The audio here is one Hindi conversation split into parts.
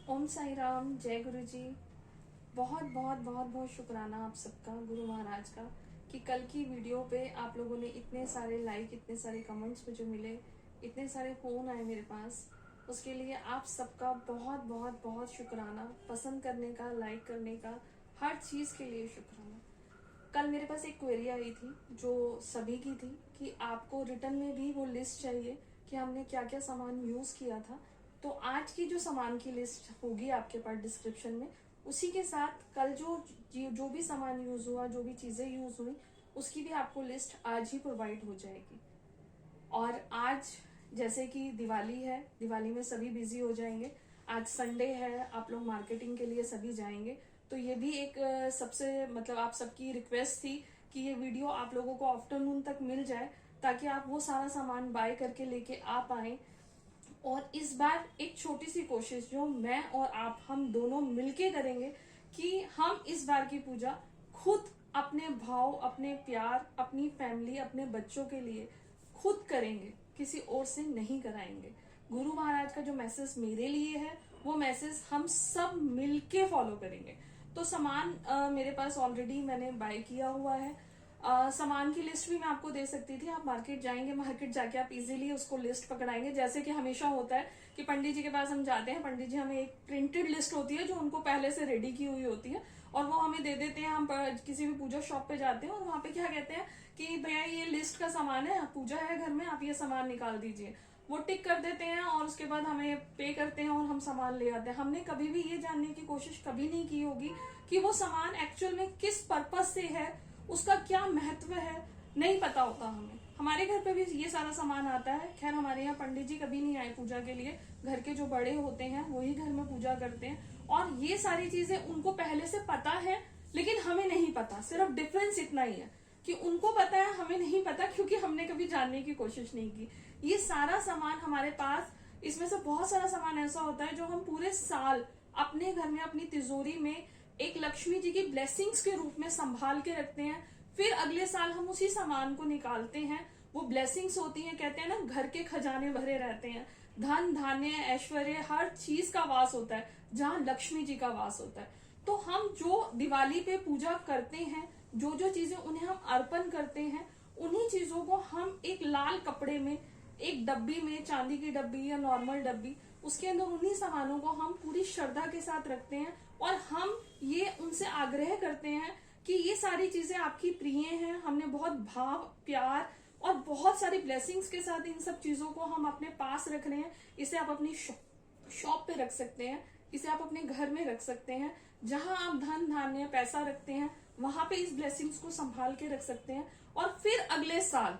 ओम साई राम, जय गुरु जी। बहुत बहुत बहुत बहुत शुक्राना आप सबका, गुरु महाराज का, कि कल की वीडियो पे आप लोगों ने इतने सारे लाइक, इतने सारे कमेंट्स मुझे मिले, इतने सारे फोन आए मेरे पास। उसके लिए आप सबका बहुत बहुत बहुत शुक्राना। पसंद करने का, लाइक करने का, हर चीज़ के लिए शुक्राना। कल मेरे पास एक क्वेरी आई थी जो सभी की थी कि आपको रिटर्न में भी वो लिस्ट चाहिए कि हमने क्या क्या सामान यूज़ किया था। तो आज की जो सामान की लिस्ट होगी आपके पास डिस्क्रिप्शन में, उसी के साथ कल जो भी सामान यूज हुआ, जो भी चीजें यूज हुई, उसकी भी आपको लिस्ट आज ही प्रोवाइड हो जाएगी। और आज जैसे कि दिवाली है, दिवाली में सभी बिजी हो जाएंगे। आज संडे है, आप लोग मार्केटिंग के लिए सभी जाएंगे। तो ये भी एक सबसे मतलब आप सबकी रिक्वेस्ट थी कि ये वीडियो आप लोगों को आफ्टरनून तक मिल जाए, ताकि आप वो सारा सामान बाय करके लेके आ पाए। और इस बार एक छोटी सी कोशिश जो मैं और आप हम दोनों मिलके करेंगे कि हम इस बार की पूजा खुद अपने भाव, अपने प्यार, अपनी फैमिली, अपने बच्चों के लिए खुद करेंगे, किसी और से नहीं कराएंगे। गुरु महाराज का जो मैसेज मेरे लिए है, वो मैसेज हम सब मिलके फॉलो करेंगे। तो सामान मेरे पास ऑलरेडी मैंने बाय किया हुआ है। सामान की लिस्ट भी मैं आपको दे सकती थी। आप मार्केट जाएंगे, मार्केट जाके आप इजीली उसको लिस्ट पकड़ाएंगे। जैसे कि हमेशा होता है कि पंडित जी के पास हम जाते हैं, पंडित जी हमें एक प्रिंटेड लिस्ट होती है जो उनको पहले से रेडी की हुई होती है और वो हमें दे देते हैं। हम किसी भी पूजा शॉप पे जाते हैं और वहां पे क्या कहते हैं कि भैया ये लिस्ट का सामान है, पूजा है घर में, आप ये सामान निकाल दीजिए। वो टिक कर देते हैं और उसके बाद हमें पे करते हैं और हम सामान ले आते हैं। हमने कभी भी ये जानने की कोशिश कभी नहीं की होगी कि वो सामान एक्चुअल में किस पर्पज से है, उसका क्या महत्व है, नहीं पता होता हमें। हमारे घर पे भी ये सारा सामान आता है। खैर हमारे यहाँ पंडित जी कभी नहीं आए पूजा के लिए, घर के जो बड़े होते हैं वही घर में पूजा करते हैं। और ये सारी चीजें उनको पहले से पता है, लेकिन हमें नहीं पता। सिर्फ डिफरेंस इतना ही है कि उनको पता है, हमें नहीं पता, क्योंकि हमने कभी जानने की कोशिश नहीं की। ये सारा सामान हमारे पास, इसमें से बहुत सारा सामान ऐसा होता है जो हम पूरे साल अपने घर में, अपनी तिजोरी में एक लक्ष्मी जी की ब्लेसिंग्स के रूप में संभाल के रखते हैं। फिर अगले साल हम उसी सामान को निकालते हैं। वो ब्लेसिंग्स होती हैं, कहते हैं ना, घर के खजाने भरे रहते हैं, धन धान्य ऐश्वर्य हर चीज का वास होता है जहाँ लक्ष्मी जी का वास होता है। तो हम जो दिवाली पे पूजा करते हैं, जो जो चीजें उन्हें हम अर्पण करते हैं, उन्हीं चीजों को हम एक लाल कपड़े में, एक डब्बी में, चांदी की डब्बी या नॉर्मल डब्बी, उसके अंदर उन्हीं सामानों को हम पूरी श्रद्धा के साथ रखते हैं। और हम ये उनसे आग्रह करते हैं कि ये सारी चीजें आपकी प्रिय हैं। हमने बहुत भाव, प्यार और बहुत सारी ब्लेसिंग्स के साथ इन सब चीजों को हम अपने पास रख रहे हैं। इसे आप अपनी शॉप पे रख सकते हैं, इसे आप अपने घर में रख सकते हैं। जहां आप धन धान्य पैसा रखते हैं, वहां पे इस ब्लेसिंग्स को संभाल के रख सकते हैं। और फिर अगले साल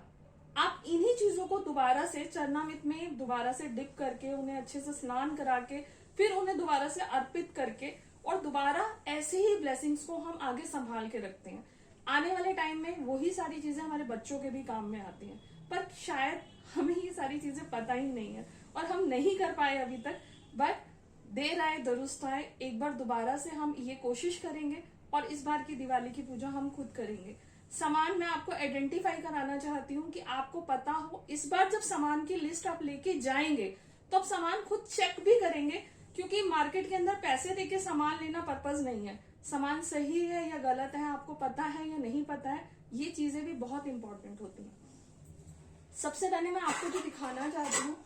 आप इन्हीं चीजों को दोबारा से चरणामृत में दोबारा से डिप करके, उन्हें अच्छे से स्नान करा के, फिर उन्हें दोबारा से अर्पित करके, और दोबारा ऐसे ही ब्लेसिंग्स को हम आगे संभाल के रखते हैं। आने वाले टाइम में वही सारी चीजें हमारे बच्चों के भी काम में आती हैं, पर शायद हमें ये सारी चीजें पता ही नहीं है और हम नहीं कर पाए अभी तक। बट देर आए दुरुस्त आए, एक बार दोबारा से हम ये कोशिश करेंगे और इस बार की दिवाली की पूजा हम खुद करेंगे। सामान मैं आपको आइडेंटिफाई कराना चाहती हूँ कि आपको पता हो। इस बार जब सामान की लिस्ट आप लेके जाएंगे तो आप सामान खुद चेक भी करेंगे, क्योंकि मार्केट के अंदर पैसे देके सामान लेना पर्पज नहीं है। सामान सही है या गलत है, आपको पता है या नहीं पता है, ये चीजें भी बहुत इंपॉर्टेंट होती हैं। सबसे पहले मैं आपको जो दिखाना चाहती हूँ,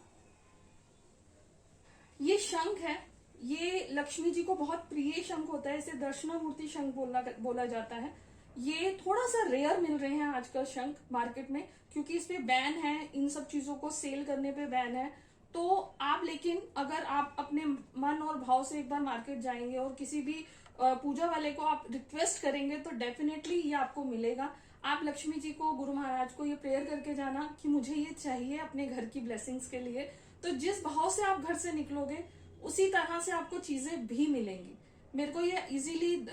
ये शंख है। ये लक्ष्मी जी को बहुत प्रिय शंख होता है, इसे दर्शनामूर्ति शंख बोला जाता है। ये थोड़ा सा रेयर मिल रहे हैं आजकल शंख मार्केट में, क्योंकि इस पे बैन है, इन सब चीजों को सेल करने पे बैन है। तो आप, लेकिन अगर आप अपने मन और भाव से एक बार मार्केट जाएंगे और किसी भी पूजा वाले को आप रिक्वेस्ट करेंगे तो डेफिनेटली ये आपको मिलेगा। आप लक्ष्मी जी को, गुरु महाराज को ये प्रेयर करके जाना कि मुझे ये चाहिए अपने घर की ब्लेसिंग्स के लिए। तो जिस भाव से आप घर से निकलोगे उसी तरह से आपको चीजें भी मिलेंगी। मेरे को ये इजीली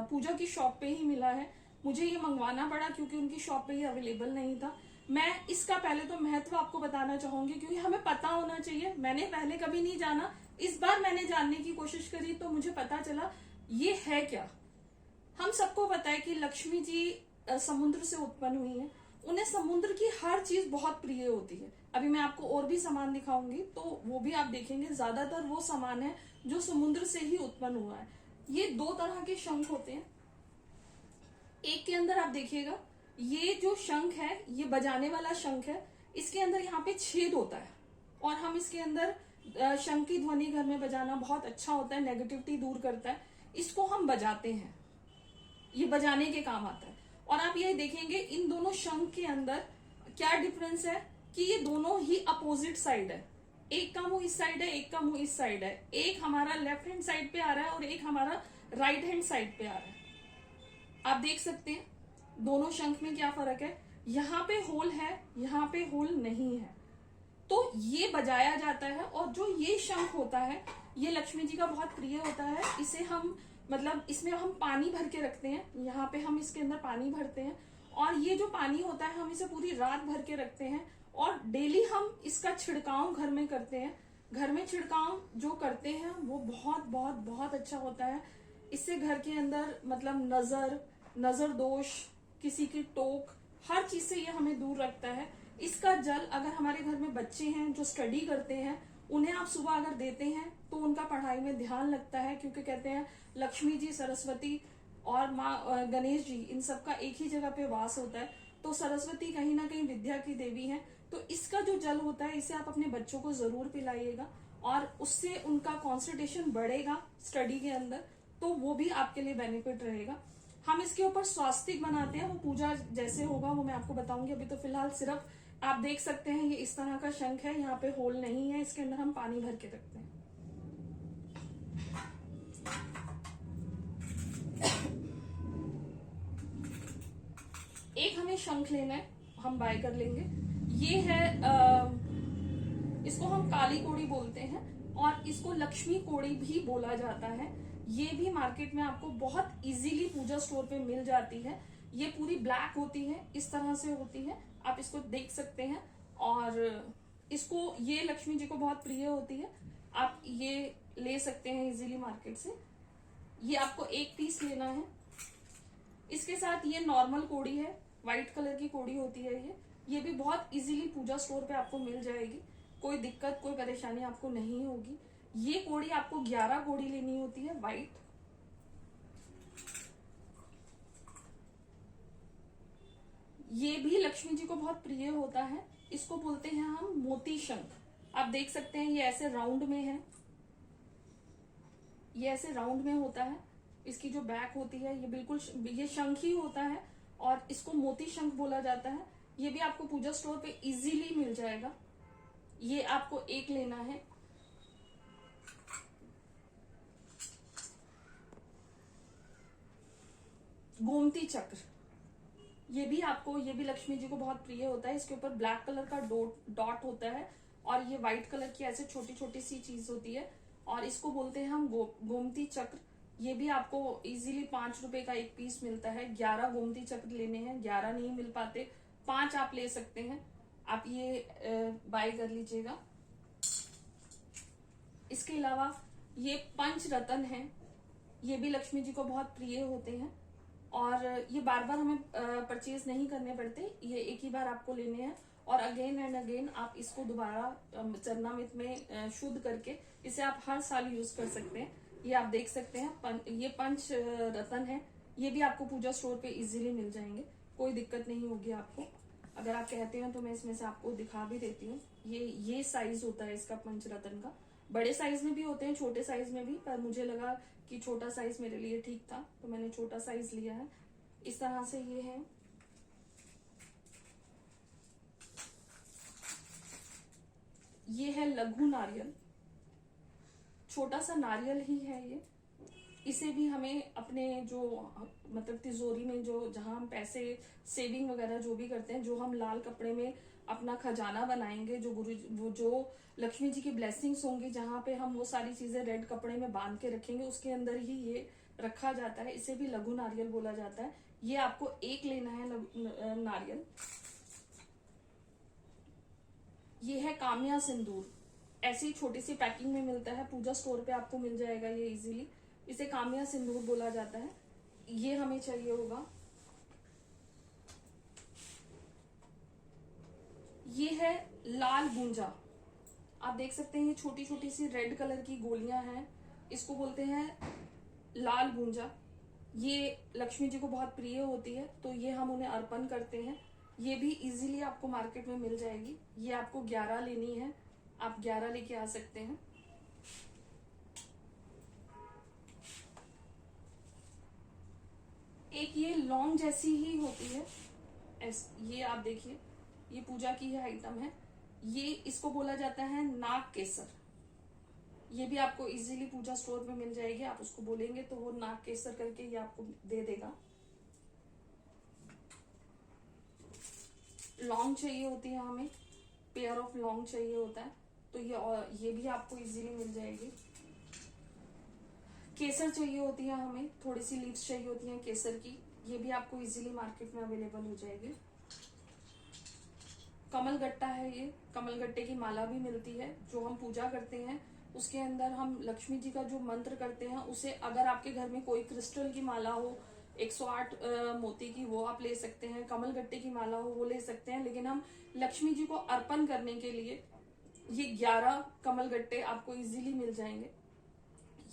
पूजा की शॉप पे ही मिला है। मुझे ये मंगवाना पड़ा क्योंकि उनकी शॉप पे ही अवेलेबल नहीं था। मैं इसका पहले तो महत्व आपको बताना चाहूंगी, क्योंकि हमें पता होना चाहिए। मैंने पहले कभी नहीं जाना, इस बार मैंने जानने की कोशिश करी तो मुझे पता चला ये है क्या। हम सबको पता है कि लक्ष्मी जी समुद्र से उत्पन्न हुई है। उन्हें समुद्र की हर चीज बहुत प्रिय होती है। अभी मैं आपको और भी सामान दिखाऊंगी तो वो भी आप देखेंगे, ज्यादातर वो सामान है जो समुद्र से ही उत्पन्न हुआ है। ये दो तरह के शंख होते हैं। एक के अंदर आप देखिएगा, ये जो शंख है ये बजाने वाला शंख है, इसके अंदर यहाँ पे छेद होता है और हम इसके अंदर शंख की ध्वनि घर में बजाना बहुत अच्छा होता है, नेगेटिविटी दूर करता है, इसको हम बजाते हैं, ये बजाने के काम आता है। और आप ये देखेंगे इन दोनों शंख के अंदर क्या डिफरेंस है कि ये दोनों ही अपोजिट साइड है, एक का मुंह इस साइड है, एक का मुंह इस साइड है, एक हमारा लेफ्ट हैंड साइड पे आ रहा है और एक हमारा राइट हैंड साइड पे आ रहा है। आप देख सकते हैं दोनों शंख में क्या फर्क है, यहाँ पे होल है, यहाँ पे होल नहीं है, तो ये बजाया जाता है। और जो ये शंख होता है ये लक्ष्मी जी का बहुत प्रिय होता है। इसे हम मतलब इसमें हम पानी भर के रखते हैं, यहाँ पे हम इसके अंदर पानी भरते हैं और ये जो पानी होता है हम इसे पूरी रात भर के रखते हैं और डेली हम इसका छिड़काव घर में करते हैं। घर में छिड़काव जो करते हैं वो बहुत बहुत बहुत अच्छा होता है। इससे घर के अंदर मतलब नजर दोष, किसी की टोक, हर चीज से ये हमें दूर रखता है। इसका जल अगर हमारे घर में बच्चे हैं जो स्टडी करते हैं, उन्हें आप सुबह अगर देते हैं तो उनका पढ़ाई में ध्यान लगता है, क्योंकि कहते हैं लक्ष्मी जी, सरस्वती और माँ गणेश जी, इन सब का एक ही जगह पे वास होता है। तो सरस्वती कहीं ना कहीं विद्या की देवी है। तो इसका जो जल होता है इसे आप अपने बच्चों को जरूर पिलाइएगा और उससे उनका कॉन्सेंट्रेशन बढ़ेगा स्टडी के अंदर, तो वो भी आपके लिए बेनिफिट रहेगा। हम इसके ऊपर स्वास्तिक बनाते हैं, वो पूजा जैसे होगा वो मैं आपको बताऊंगी। अभी तो फिलहाल सिर्फ आप देख सकते हैं ये इस तरह का शंख है, यहाँ पे होल नहीं है, इसके अंदर हम पानी भर के रखते हैं। एक हमें शंख लेना है, हम बाय कर लेंगे। ये है इसको हम काली कोड़ी बोलते हैं और इसको लक्ष्मी कोड़ी भी बोला जाता है। ये भी मार्केट में आपको बहुत इजीली पूजा स्टोर पे मिल जाती है। ये पूरी ब्लैक होती है, इस तरह से होती है, आप इसको देख सकते हैं। और इसको, ये लक्ष्मी जी को बहुत प्रिय होती है, आप ये ले सकते हैं इजीली मार्केट से। ये आपको एक पीस लेना है। इसके साथ ये नॉर्मल कोड़ी है, व्हाइट कलर की कोड़ी होती है ये भी बहुत इजीली पूजा स्टोर पे आपको मिल जाएगी, कोई दिक्कत कोई परेशानी आपको नहीं होगी। ये कोड़ी आपको 11 कोड़ी लेनी होती है व्हाइट। ये भी लक्ष्मी जी को बहुत प्रिय होता है, इसको बोलते हैं हम मोती शंख। आप देख सकते हैं ये ऐसे राउंड में है, ये ऐसे राउंड में होता है। इसकी जो बैक होती है ये बिल्कुल ये शंख ही होता है और इसको मोती शंख बोला जाता है। ये भी आपको पूजा स्टोर पे इजीली मिल जाएगा। ये आपको एक लेना है। गोमती चक्र, ये भी लक्ष्मी जी को बहुत प्रिय होता है। इसके ऊपर ब्लैक कलर का डॉट होता है और ये व्हाइट कलर की ऐसे छोटी छोटी सी चीज होती है और इसको बोलते हैं हम गोमती चक्र। ये भी आपको इजीली 5 रुपए का एक पीस मिलता है। 11 गोमती चक्र लेने हैं, 11 नहीं मिल पाते, 5 आप ले सकते हैं। आप ये बाय कर लीजिएगा। इसके अलावा ये पंच रतन है, ये भी लक्ष्मी जी को बहुत प्रिय होते हैं और ये बार बार हमें परचेज नहीं करने पड़ते, ये एक ही बार आपको लेने हैं और अगेन एंड अगेन आप इसको दोबारा चरणामृत में शुद्ध करके इसे आप हर साल यूज कर सकते हैं। ये आप देख सकते हैं ये पंच रतन है, ये भी आपको पूजा स्टोर पे इजीली मिल जाएंगे, कोई दिक्कत नहीं होगी आपको। अगर आप कहते हैं तो मैं इसमें से आपको दिखा भी देती हूँ। ये साइज होता है इसका पंच रतन का, बड़े साइज में भी होते हैं, छोटे साइज में भी, पर मुझे लगा कि छोटा साइज मेरे लिए ठीक था तो मैंने छोटा साइज लिया है। इस तरह से ये है। ये है लघु नारियल, छोटा सा नारियल ही है ये। इसे भी हमें अपने जो मतलब तिजोरी में जो जहां हम पैसे सेविंग वगैरह जो भी करते हैं, जो हम लाल कपड़े में अपना खजाना बनाएंगे, जो लक्ष्मी जी की ब्लेसिंग्स होंगी, जहां पे हम वो सारी चीजें रेड कपड़े में बांध के रखेंगे, उसके अंदर ही ये रखा जाता है। इसे भी लघु नारियल बोला जाता है। ये आपको एक लेना है नारियल। ये है काम्या सिंदूर, ऐसी छोटी सी पैकिंग में मिलता है, पूजा स्टोर पे आपको मिल जाएगा ये इजीली। इसे काम्या सिंदूर बोला जाता है। ये हमें चाहिए होगा। ये है लाल गुंजा। आप देख सकते हैं ये छोटी छोटी सी रेड कलर की गोलियां हैं, इसको बोलते हैं लाल गुंजा। ये लक्ष्मी जी को बहुत प्रिय होती है, तो ये हम उन्हें अर्पण करते हैं। ये भी इजीली आपको मार्केट में मिल जाएगी। ये आपको 11 लेनी है, आप 11 लेके आ सकते हैं। एक ये लौंग जैसी ही होती है, ये आप देखिए, ये पूजा की है आइटम है। ये इसको बोला जाता है नाग केसर। ये भी आपको इजीली पूजा स्टोर में मिल जाएगी। आप उसको बोलेंगे तो वो नाग केसर करके ये आपको दे देगा। लौंग चाहिए होती है हमें, पेयर ऑफ लौंग चाहिए होता है, तो ये भी आपको इजीली मिल जाएगी। केसर चाहिए होती है हमें, थोड़ी सी लीव्स चाहिए होती हैं केसर की, ये भी आपको इजीली मार्केट में अवेलेबल हो जाएगी। कमल गट्टा है ये, कमल गट्टे की माला भी मिलती है। जो हम पूजा करते हैं उसके अंदर हम लक्ष्मी जी का जो मंत्र करते हैं उसे, अगर आपके घर में कोई क्रिस्टल की माला हो 108 मोती की, वो आप ले सकते हैं। कमल गट्टे की माला हो वो ले सकते हैं। लेकिन हम लक्ष्मी जी को अर्पण करने के लिए ये 11 कमल गट्टे आपको इजीली मिल जाएंगे,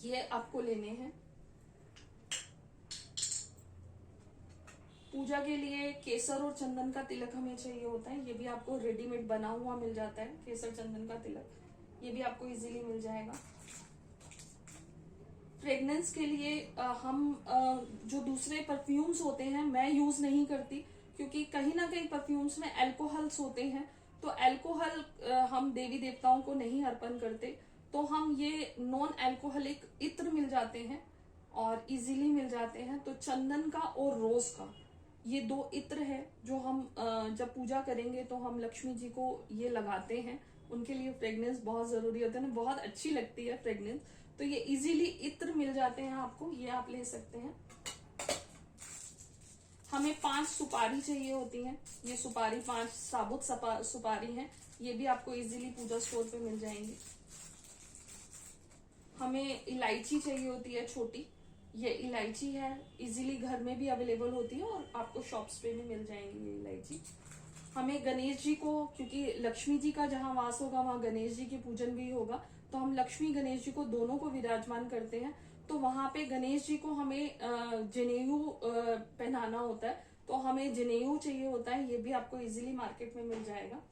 ये आपको लेने हैं। पूजा के लिए केसर और चंदन का तिलक हमें चाहिए होता है। ये भी आपको रेडीमेड बना हुआ मिल जाता है, केसर चंदन का तिलक, ये भी आपको इजीली मिल जाएगा। फ्रेग्रेंस के लिए हम जो दूसरे परफ्यूम्स होते हैं मैं यूज नहीं करती, क्योंकि कहीं ना कहीं परफ्यूम्स में अल्कोहल्स होते हैं, तो अल्कोहल हम देवी देवताओं को नहीं अर्पण करते। तो हम ये नॉन अल्कोहलिक इत्र मिल जाते हैं और इजीली मिल जाते हैं। तो चंदन का और रोज का ये 2 इत्र है जो हम जब पूजा करेंगे तो हम लक्ष्मी जी को ये लगाते हैं। उनके लिए फ्रेग्रेंस बहुत जरूरी होता है ना, बहुत अच्छी लगती है फ्रेग्रेंस। तो ये इजीली इत्र मिल जाते हैं आपको, ये आप ले सकते हैं। हमें 5 सुपारी चाहिए होती है। ये सुपारी 5 साबुत सुपारी हैं, ये भी आपको इजीली पूजा स्टोर पे मिल जाएंगी। हमें इलायची चाहिए होती है छोटी, ये इलायची है, इजीली घर में भी अवेलेबल होती है और आपको शॉप्स पे भी मिल जाएंगी ये इलायची। हमें गणेश जी को, क्योंकि लक्ष्मी जी का जहाँ वास होगा वहां गणेश जी की पूजन भी होगा, तो हम लक्ष्मी गणेश जी को दोनों को विराजमान करते हैं। तो वहां पे गणेश जी को हमें जनेऊ पहनाना होता है, तो हमें जनेऊ चाहिए होता है, ये भी आपको इजीली मार्केट में मिल जाएगा।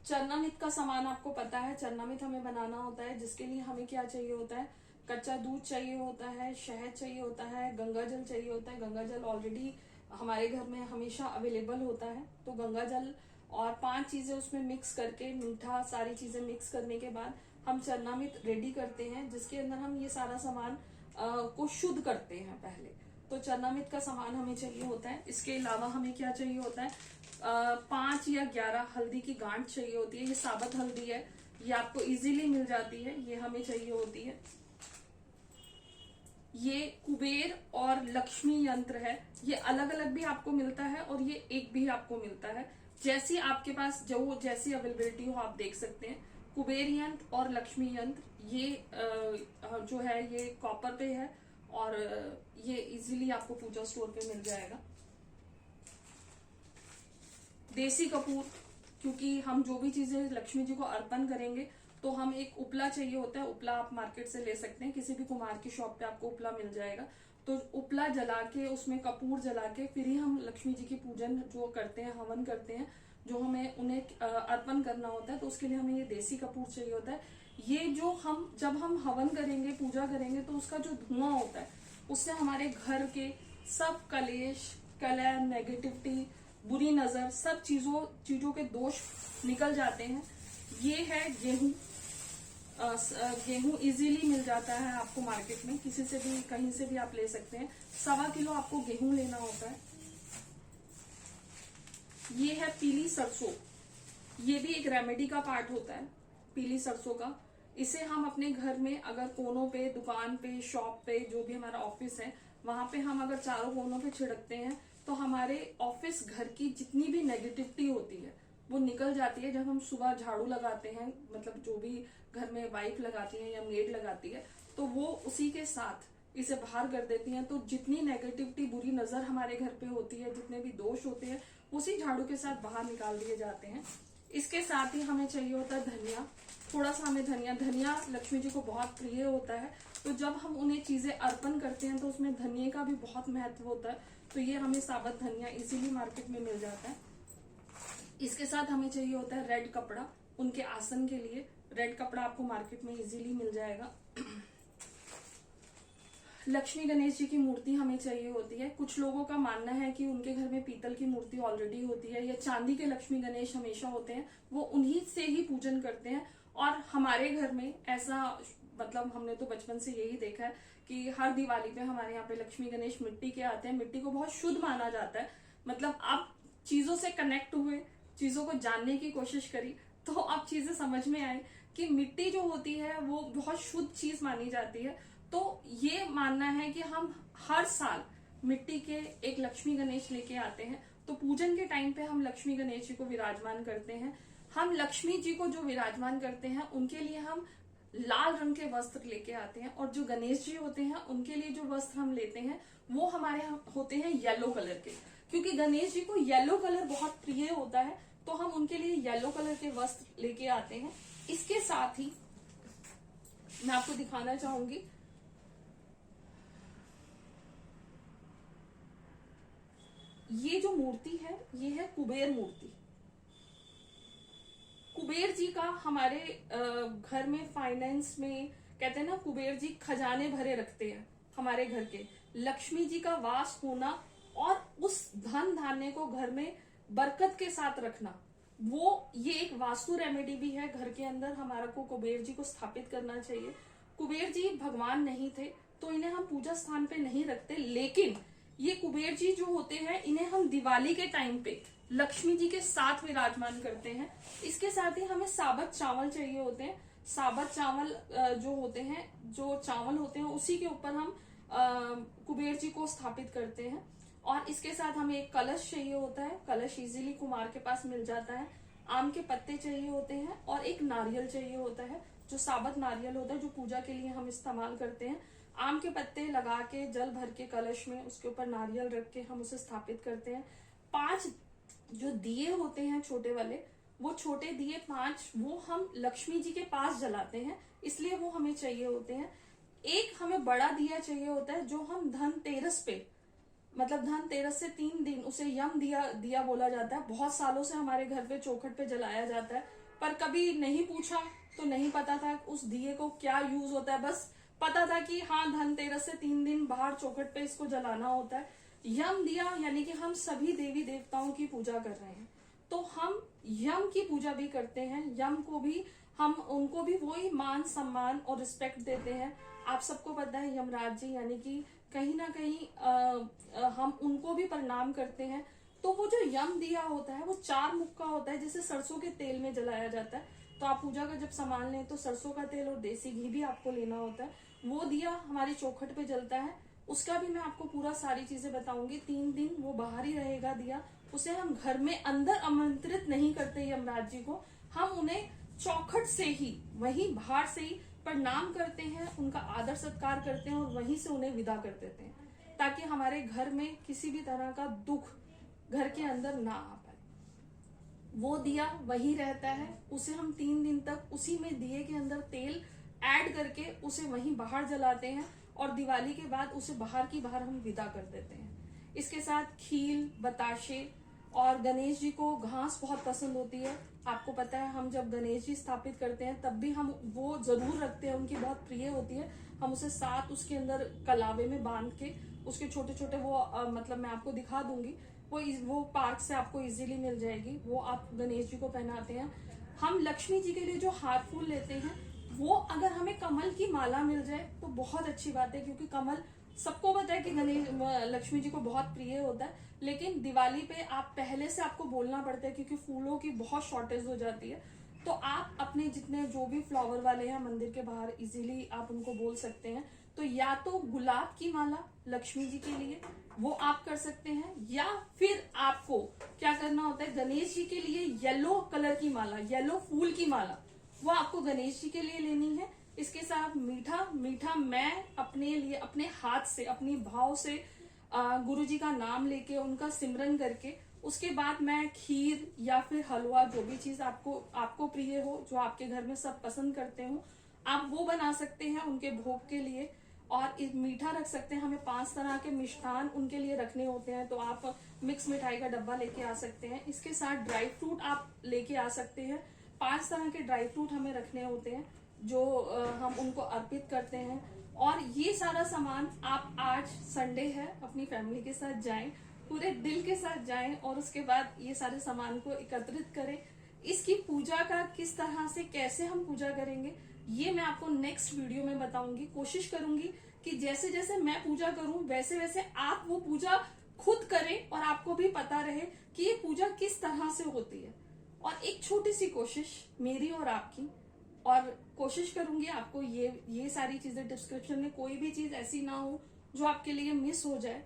चरनामृत का सामान आपको पता है, चरनामृत हमें बनाना होता है, जिसके लिए हमें क्या चाहिए होता है, कच्चा दूध चाहिए होता है, शहद चाहिए होता है, गंगा जल चाहिए होता है। गंगा जल ऑलरेडी हमारे घर में हमेशा अवेलेबल होता है, तो गंगा जल और 5 चीजें उसमें मिक्स करके, मीठा सारी चीजें मिक्स करने के बाद हम चरनामृत रेडी करते हैं, जिसके अंदर हम ये सारा सामान को शुद्ध करते हैं पहले। तो चरनामृत का सामान हमें चाहिए होता है। इसके अलावा हमें क्या चाहिए होता है, 5 या 11 हल्दी की गांठ चाहिए होती है। ये साबुत हल्दी है, ये आपको इजीली मिल जाती है, ये हमें चाहिए होती है। ये कुबेर और लक्ष्मी यंत्र है, ये अलग अलग भी आपको मिलता है और ये एक भी आपको मिलता है, जैसी आपके पास जो जैसी अवेलेबिलिटी हो आप देख सकते हैं। कुबेर यंत्र और लक्ष्मी यंत्र ये जो है ये कॉपर पे है और ये इजीली आपको पूजा स्टोर पे मिल जाएगा। देसी कपूर, क्योंकि हम जो भी चीजें लक्ष्मी जी को अर्पण करेंगे तो हम एक उपला चाहिए होता है। उपला आप मार्केट से ले सकते हैं, किसी भी कुम्हार की शॉप पे आपको उपला मिल जाएगा। तो उपला जला के उसमें कपूर जला के फिर ही हम लक्ष्मी जी की पूजन जो करते हैं, हवन करते हैं, जो हमें उन्हें अर्पण करना होता है, तो उसके लिए हमें ये देसी कपूर चाहिए होता है। ये जो हम जब हम हवन करेंगे, पूजा करेंगे, तो उसका जो धुआं होता है उससे हमारे घर के सब कलेश, कलह, नेगेटिविटी, बुरी नजर, सब चीजों के दोष निकल जाते हैं। ये है गेहूं। गेहूं इजीली मिल जाता है आपको मार्केट में, किसी से भी कहीं से भी आप ले सकते हैं। 1.25 किलो आपको गेहूं लेना होता है। ये है पीली सरसों, ये भी एक रेमेडी का पार्ट होता है पीली सरसों का। इसे हम अपने घर में अगर कोनों पे, दुकान पे, शॉप पे, जो भी हमारा ऑफिस है वहां पे हम अगर चारों कोनों पे छिड़कते हैं तो हमारे ऑफिस घर की जितनी भी नेगेटिविटी होती है वो निकल जाती है। जब हम सुबह झाड़ू लगाते हैं, मतलब जो भी घर में वाइफ लगाती है या मेड लगाती है, तो वो उसी के साथ इसे बाहर कर देती हैं। तो जितनी नेगेटिविटी, बुरी नजर हमारे घर पे होती है, जितने भी दोष होते हैं, उसी झाड़ू के साथ बाहर निकाल दिए जाते हैं। इसके साथ ही हमें चाहिए होता है धनिया, थोड़ा सा हमें धनिया लक्ष्मी जी को बहुत प्रिय होता है, तो जब हम उन्हें चीजें अर्पण करते हैं तो उसमें धनिया का भी बहुत महत्व होता है। तो ये हमें साबुत धनिया इजीली मार्केट में मिल जाता है। इसके साथ हमें चाहिए होता है रेड कपड़ा, उनके आसन के लिए रेड कपड़ा आपको मार्केट में इजीली मिल जाएगा। लक्ष्मी गणेश जी की मूर्ति हमें चाहिए होती है। कुछ लोगों का मानना है कि उनके घर में पीतल की मूर्ति ऑलरेडी होती है या चांदी के लक्ष्मी गणेश हमेशा होते हैं, वो उन्हीं से ही पूजन करते हैं। और हमारे घर में ऐसा मतलब हमने तो बचपन से यही देखा है कि हर दिवाली पे हमारे यहाँ पे लक्ष्मी गणेश मिट्टी के आते हैं। मिट्टी को बहुत शुद्ध माना जाता है। मतलब आप चीजों से कनेक्ट हुए, चीजों को जानने की कोशिश करी तो आप चीजें समझ में आए कि मिट्टी जो होती है वो बहुत शुद्ध चीज मानी जाती है। तो ये मानना है कि हम हर साल मिट्टी के एक लक्ष्मी गणेश लेके आते हैं। तो पूजन के टाइम पे हम लक्ष्मी गणेश जी को विराजमान करते हैं। हम लक्ष्मी जी को जो विराजमान करते हैं उनके लिए हम लाल रंग के वस्त्र लेके आते हैं, और जो गणेश जी होते हैं उनके लिए जो वस्त्र हम लेते हैं वो हमारे होते हैं येलो कलर के, क्योंकि गणेश जी को येलो कलर बहुत प्रिय होता है। तो हम उनके लिए येलो कलर के वस्त्र लेके आते हैं। इसके साथ ही मैं आपको दिखाना चाहूंगी, ये जो मूर्ति है ये है कुबेर मूर्ति। कुबेर जी का हमारे घर में फाइनेंस में कहते हैं ना, कुबेर जी खजाने भरे रखते हैं हमारे घर के। लक्ष्मी जी का वास होना और उस धन धान्य को घर में बरकत के साथ रखना, वो ये एक वास्तु रेमेडी भी है। घर के अंदर हमारा को कुबेर जी को स्थापित करना चाहिए। कुबेर जी भगवान नहीं थे तो इन्हें हम पूजा स्थान पे नहीं रखते, लेकिन ये कुबेर जी जो होते हैं इन्हें हम दिवाली के टाइम पे लक्ष्मी जी के साथ विराजमान करते हैं। इसके साथ ही हमें साबुत चावल चाहिए होते हैं। साबुत चावल जो होते हैं, जो चावल होते हैं उसी के ऊपर हम कुबेर जी को स्थापित करते हैं। और इसके साथ हमें एक कलश चाहिए होता है। कलश इजीली कुम्हार के पास मिल जाता है। आम के पत्ते चाहिए होते हैं और एक नारियल चाहिए होता है, जो साबुत नारियल होता है, जो पूजा के लिए हम इस्तेमाल करते हैं। आम के पत्ते लगा के जल भर के कलश में उसके ऊपर नारियल रख के हम उसे स्थापित करते हैं। 5 जो दिए होते हैं छोटे वाले, वो छोटे दिए 5 वो हम लक्ष्मी जी के पास जलाते हैं, इसलिए वो हमें चाहिए होते हैं। एक हमें बड़ा दिया चाहिए होता है जो हम धनतेरस पे, मतलब धनतेरस से 3 दिन उसे यम दिया बोला जाता है। बहुत सालों से हमारे घर पे चौखट पे जलाया जाता है, पर कभी नहीं पूछा तो नहीं पता था उस दिए को क्या यूज होता है। बस पता था कि हाँ धनतेरस से 3 दिन बाहर चौखट पे इसको जलाना होता है। यम दिया यानी कि हम सभी देवी देवताओं की पूजा कर रहे हैं, तो हम यम की पूजा भी करते हैं। यम को भी हम उनको भी वही मान सम्मान और रिस्पेक्ट देते हैं। आप सबको पता है यमराज जी यानी कि कहीं ना कहीं हम उनको भी प्रणाम करते हैं। तो वो जो यम दिया होता है वो 4 मुख का होता है, जैसे सरसों के तेल में जलाया जाता है। तो आप पूजा का जब सामान लें तो सरसों का तेल और देसी घी भी आपको लेना होता है। वो दिया हमारी चौखट पे जलता है, उसका भी मैं आपको पूरा सारी चीजें बताऊंगी। 3 दिन वो बाहर ही रहेगा दिया, उसे हम घर में अंदर आमंत्रित नहीं करते यमराज जी को। हम उन्हें चौखट से ही, वहीं बाहर से ही प्रणाम करते हैं, उनका आदर सत्कार करते हैं और वहीं से उन्हें विदा कर देते हैं, ताकि हमारे घर में किसी भी तरह का दुख घर के अंदर ना आ पाए। वो दिया वही रहता है, उसे हम 3 दिन तक उसी में दिए के अंदर तेल ऐड करके उसे वहीं बाहर जलाते हैं और दिवाली के बाद उसे बाहर की बाहर हम विदा कर देते हैं। इसके साथ खील, बताशे और गणेश जी को घास बहुत पसंद होती है। आपको पता है हम जब गणेश जी स्थापित करते हैं तब भी हम वो जरूर रखते हैं, उनकी बहुत प्रिय होती है। हम उसे साथ उसके अंदर कलावे में बांध के उसके छोटे छोटे वो मतलब मैं आपको दिखा दूंगी, वो पार्क से आपको इजीली मिल जाएगी। वो आप गणेश जी को पहनाते हैं। हम लक्ष्मी जी के लिए जो हार फूल लेते हैं वो अगर हमें कमल की माला मिल जाए तो बहुत अच्छी बात है, क्योंकि कमल सबको पता है कि गणेश लक्ष्मी जी को बहुत प्रिय होता है। लेकिन दिवाली पे आप पहले से आपको बोलना पड़ता है क्योंकि फूलों की बहुत शॉर्टेज हो जाती है। तो आप अपने जितने जो भी फ्लावर वाले हैं मंदिर के बाहर इजीली आप उनको बोल सकते हैं। तो या तो गुलाब की माला लक्ष्मी जी के लिए वो आप कर सकते हैं, या फिर आपको क्या करना होता है गणेश जी के लिए येलो कलर की माला, येलो फूल की माला वो आपको गणेश जी के लिए लेनी है। इसके साथ मीठा मैं अपने लिए अपने हाथ से अपनी भाव से गुरु जी का नाम लेके उनका सिमरन करके उसके बाद मैं खीर या फिर हलवा, जो भी चीज आपको प्रिय हो, जो आपके घर में सब पसंद करते हो, आप वो बना सकते हैं उनके भोग के लिए। और मीठा रख सकते हैं, हमें 5 तरह के मिष्ठान उनके लिए रखने होते हैं, तो आप मिक्स मिठाई का डब्बा लेके आ सकते हैं। इसके साथ ड्राई फ्रूट आप लेके आ सकते हैं। 5 तरह के ड्राई फ्रूट हमें रखने होते हैं जो हम उनको अर्पित करते हैं। और ये सारा सामान आप, आज संडे है, अपनी फैमिली के साथ जाएं, पूरे दिल के साथ जाएं और उसके बाद ये सारे सामान को एकत्रित करें। इसकी पूजा का किस तरह से, कैसे हम पूजा करेंगे, ये मैं आपको नेक्स्ट वीडियो में बताऊंगी। कोशिश करूंगी कि जैसे जैसे मैं पूजा करूं वैसे वैसे आप वो पूजा खुद करें और आपको भी पता रहे कि ये पूजा किस तरह से होती है। और एक छोटी सी कोशिश मेरी और आपकी, और कोशिश करूंगी आपको ये सारी चीजें, डिस्क्रिप्शन में कोई भी चीज ऐसी ना हो जो आपके लिए मिस हो जाए।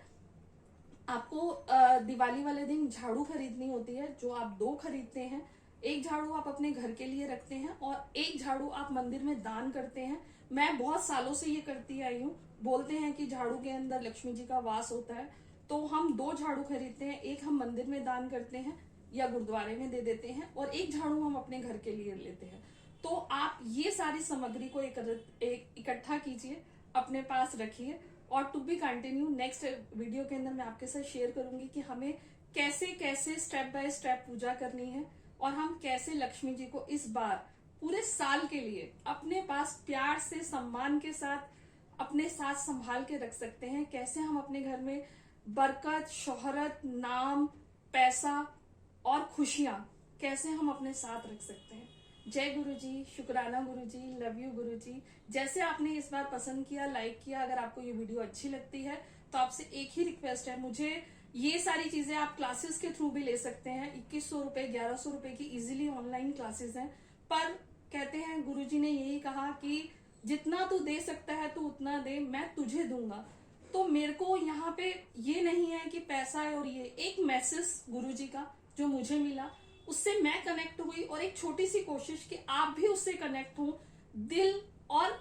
आपको दिवाली वाले दिन झाड़ू खरीदनी होती है, जो आप 2 खरीदते हैं। एक झाड़ू आप अपने घर के लिए रखते हैं और एक झाड़ू आप मंदिर में दान करते हैं। मैं बहुत सालों से ये करती आई हूँ। बोलते हैं कि झाड़ू के अंदर लक्ष्मी जी का वास होता है, तो हम 2 झाड़ू खरीदते हैं। एक हम मंदिर में दान करते हैं या गुरुद्वारे में दे देते हैं, और एक झाड़ू हम अपने घर के लिए लेते हैं। तो आप ये सारी सामग्री को इकट्ठा कीजिए, अपने पास रखिए। और to be continued, next video के अंदर मैं आपके साथ शेयर करूंगी कि हमें कैसे कैसे स्टेप बाय स्टेप पूजा करनी है, और हम कैसे लक्ष्मी जी को इस बार पूरे साल के लिए अपने पास प्यार से, सम्मान के साथ, अपने साथ संभाल के रख सकते हैं। कैसे हम अपने घर में बरकत, शोहरत, नाम, पैसा और खुशियां कैसे हम अपने साथ रख सकते हैं। जय गुरु जी, शुक्राना गुरु जी, लव यू गुरु जी। जैसे आपने इस बार पसंद किया, लाइक किया, अगर आपको ये वीडियो अच्छी लगती है तो आपसे एक ही रिक्वेस्ट है, मुझे ये सारी चीजें आप क्लासेस के थ्रू भी ले सकते हैं। 2100 रुपए, 1100 रुपए की इजीली ऑनलाइन क्लासेस हैं। पर कहते हैं गुरुजी ने यही कहा कि जितना तू दे सकता है तू उतना दे, मैं तुझे दूंगा। तो मेरे को यहाँ पे ये नहीं है कि पैसा है, और ये एक मैसेज गुरुजी का जो मुझे मिला, उससे मैं कनेक्ट हुई, और एक छोटी सी कोशिश कि आप भी उससे कनेक्ट हो, दिल और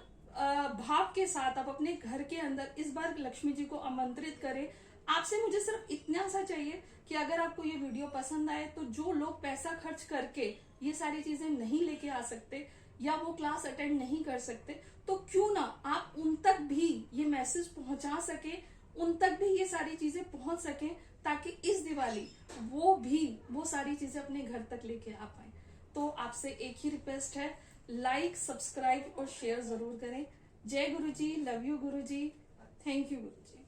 भाव के साथ आप अपने घर के अंदर इस बार लक्ष्मी जी को आमंत्रित करें। आपसे मुझे सिर्फ इतना सा चाहिए कि अगर आपको ये वीडियो पसंद आए, तो जो लोग पैसा खर्च करके ये सारी चीजें नहीं लेके आ सकते या वो क्लास अटेंड नहीं कर सकते, तो क्यों ना आप उन तक भी ये मैसेज पहुंचा सके, उन तक भी ये सारी चीजें पहुंच सके, ताकि इस दिवाली वो भी वो सारी चीजें अपने घर तक लेके आ पाए। तो आपसे एक ही रिक्वेस्ट है, लाइक, सब्सक्राइब और शेयर जरूर करें। जय गुरु जी, love you Guru ji, thank you Guru ji.